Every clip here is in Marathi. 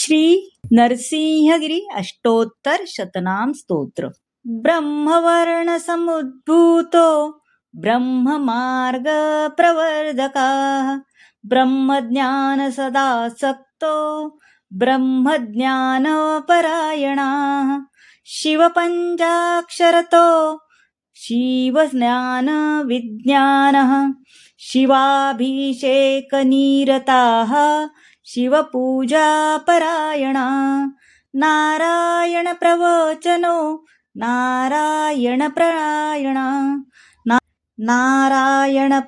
श्री नरसिंहगिरी अष्टोत्तर शतनाम स्तोत्र. ब्रह्मवर्ण समुद्भूतो ब्रह्ममार्ग प्रवर्धकाः ब्रह्मज्ञान सदासक्तो ब्रह्मज्ञानपरायणाः शिवपञ्चाक्षरतो शिवज्ञानविज्ञानः शिवाभिषेकनिरताः शिवपूजापरायणा नारायणप्रवचनो नारायणपरायणा नारायणप्रतनूर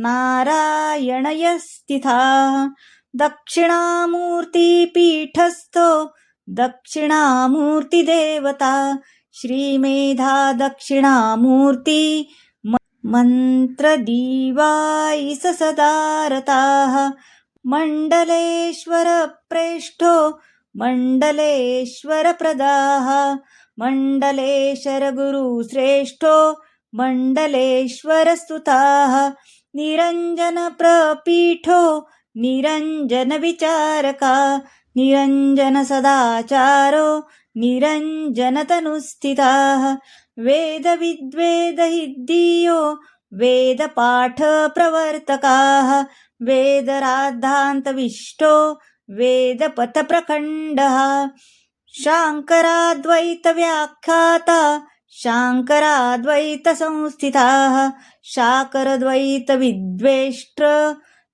नारायणयस्थिताः दक्षिणामूर्तिपीठस्थो दक्षिणामूर्तिदेवता श्रीमेधा दक्षिणामूर्ति मन्त्रदीवायिस सदारताः मण्डलेश्वरप्रेष्ठो मण्डलेश्वरप्रदाः मण्डलेश्वरगुरुश्रेष्ठो मण्डलेश्वरस्तुताः निरञ्जनप्रपीठो निरञ्जनविचारका निरञ्जनसदाचारो निरञ्जनतनुस्थिताः वेदविद्वेदहिद्दीयो वेदपाठप्रवर्तकाः वेदराद्धान्तविष्टो वेदपथप्रखण्डः शाङ्कराद्वैतव्याख्याता शाङ्कराद्वैतसंस्थिताः शाकरद्वैतविद्वेष्ट्र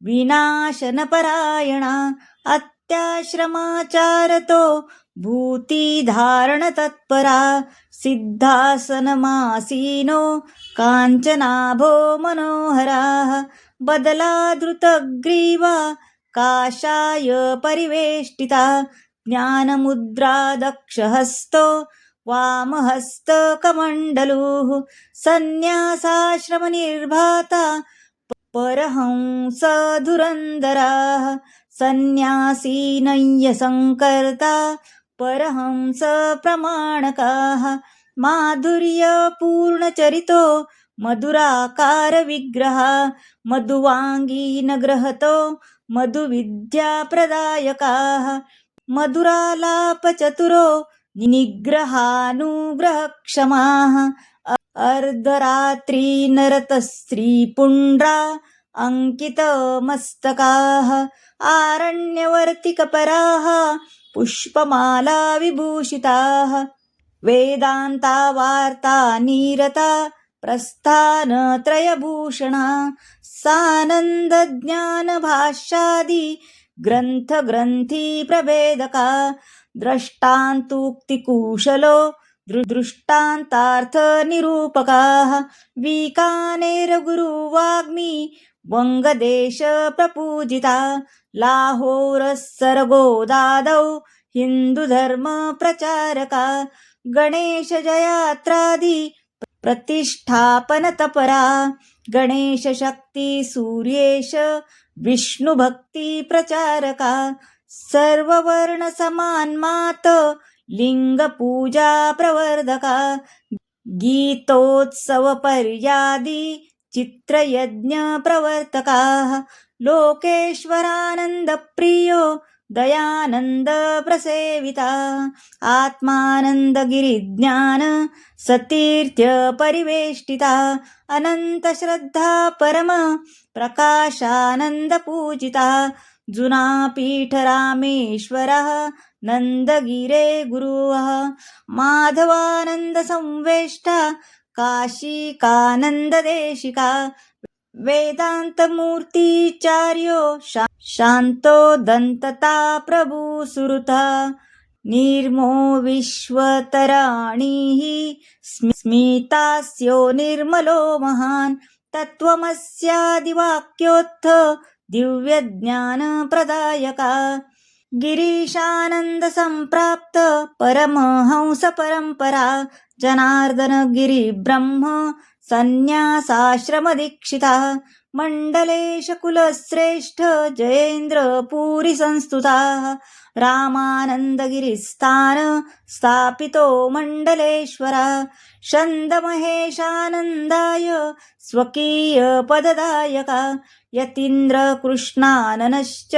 विनाशनपरायणा अत्याश्रमाचारतो भूतिधारणतत्परा सिद्धासनमासीनो काञ्चनाभो मनोहराः बदलाधृतग्रीवा काषाय परिवेष्टिता ज्ञानमुद्रा दक्षहस्तो वामहस्तकमण्डलुः सन्न्यासाश्रमनिर्भाता परहंसधुरन्धराः सन्न्यासीनय्यसङ्कर्ता परहंस प्रमाणकाः माधुर्यपूर्णचरितो मधुराकारविग्रह मधुवाङ्गीनग्रहतो मधुविद्याप्रदायकाः मधुरालापचतुरो निग्रहानुग्रहक्षमाः अर्धरात्रिनरतस्त्रीपुण्ड्रा अंकितमस्तकाः आरण्यवर्तिकपराः पुष्पमाला विभूषिताः वेदान्तावार्ता निरता प्रस्थानत्रयभूषणा सानन्दज्ञानभाष्यादि ग्रन्थग्रन्थी प्रभेदका द्रष्टान्तुक्तिकुशलो दृष्टान्तार्थनिरूपकाः बीकानेरगुरुवाग्मी वङ्गदेशप्रपूजिता लाहोरस्सरगोदादौ हिन्दुधर्मप्रचारका गणेशजयात्रादि प्रतिष्ठापनतपरा गणेशशक्तिसूर्येश विष्णुभक्तिप्रचारका सर्ववर्णसमान्मात लिंगपूजा प्रवर्धका गीतोत्सवपर्यादि चित्रयज्ञ प्रवर्तकाः लोकेश्वरानन्दप्रियो दयानन्द प्रसेविता आत्मानन्दगिरिज्ञान सतीर्थ्य परिवेष्टिता अनन्तश्रद्धा परम प्रकाशानन्दपूजिता जुनापीठरामेश्वरः नन्दगिरे गुरुः माधवानन्दसंवेष्टा काशिकानन्ददेशिका वेदान्तमूर्तिचार्यो शान्तो दन्तता प्रभुसुहृता निर्मो विश्वतराणिः स्मितास्यो निर्मलो महान् तत्त्वमस्यादिवाक्योत्थ दिव्यज्ञानप्रदायका गिरीशानन्दसम्प्राप्त परमहंसपरम्परा जनार्दन गिरिब्रह्म सन्न्यासाश्रमदीक्षिता मण्डलेशकुलश्रेष्ठ जयेन्द्रपुरीसंस्तुताः रामानन्दगिरिस्थान स्थापितो मण्डलेश्वरा छन्दमहेशानन्दाय स्वकीयपददायका यतीन्द्रकृष्णाननश्च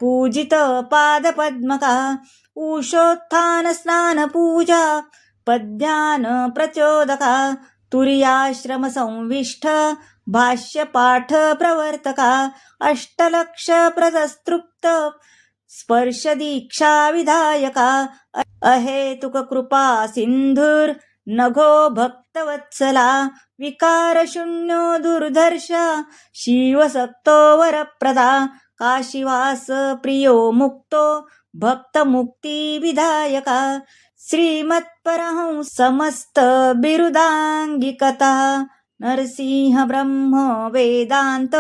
पूजित पादपद्मका उषोत्थान स्नान पूजा पद्यान प्रचोदका तुर्याश्रम संविष्ट भाष्य पाठ प्रवर्तका अष्टलक्ष प्रदस्तृप्त स्पर्श दीक्षा विधायका अहेतुक कृपा सिंधुर नघो भक्तवत्सला विकार शून्यो दुर्धर्ष शिवसक्तो वरप्रदा काशीवास प्रियो मुक्तो भक्तमुक्ती विधायका श्रीमत्परहंस समस्त बिरुदांगिकता नरसिंह ब्रह्म वेदांत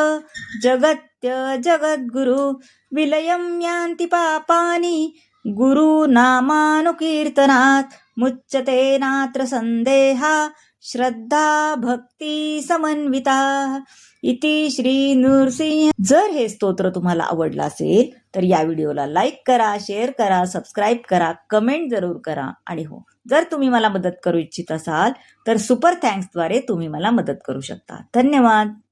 जगत्य जगद्गुरु विलयं यान्ति पापानि गुरुनामानुकीर्तनात् मुच्यते नात्र संदेहा श्रद्धा भक्ती समन्विता इति श्री नृसिंह. जर हे स्तोत्र तुम्हाला आवडलं असेल तर या व्हिडिओला लाईक करा, शेअर करा, सबस्क्राईब करा, कमेंट जरूर करा. आणि हो, जर तुम्ही मला मदत करू इच्छित असाल तर सुपर थँक्सद्वारे तुम्ही मला मदत करू शकता. धन्यवाद.